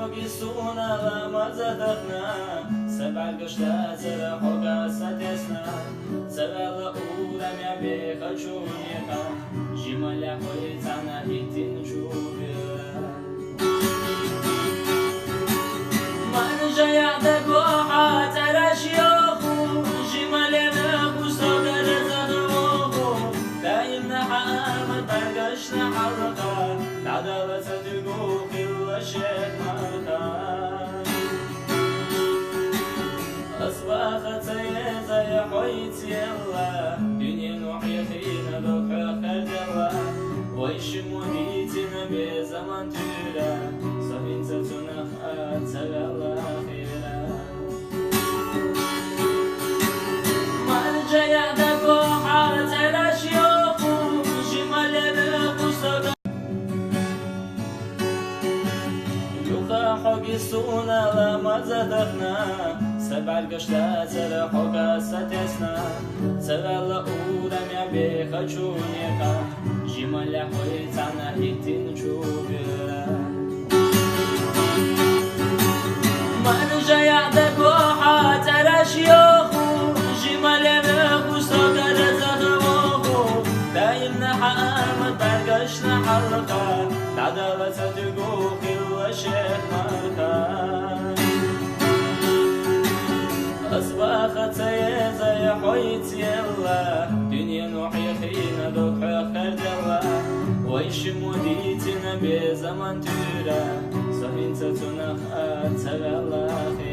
حوقي سونا لما زدقنا سبع قشتا سر حوقا ستسنا سبع لأولا مع بيخا شونيقا جمال حويتانا هيتين شوبيرا من جايع دقوحا تراش يوخو جمال نخو صدر زغوخو دايمنا حامد برقشنا حلقا العدالة تدقوخ إلا الشيخ مرقا أصبحت سيزا يا حويت يلا دنيا نوحي خينا بوحي خرد الله ويش مديتنا بزمن تورا صفين ستنا خات سبع الأخيرا مرجع دقوحا تراش يوخو جمال نخو صدر يوخا حوقي سونا لما زدقنا سبع القشتا سر حوقا ستسنا سبع لأولا مع بيخا شونيقا جمال حويتانا هيتين شوبيرا مرجع دقوحا تراش يوخو جمال نخو صدر زغوخو دايمنا حامد برقشنا حلقا العدالة تدقوخ إلا الشيخ مرقا أصبحت سيزا يا حويت يلا دنيا نوحي خينا بوحي خرد الله ويش مديتنا بزمن تورا صفين ستنا خات سبع الأخيرا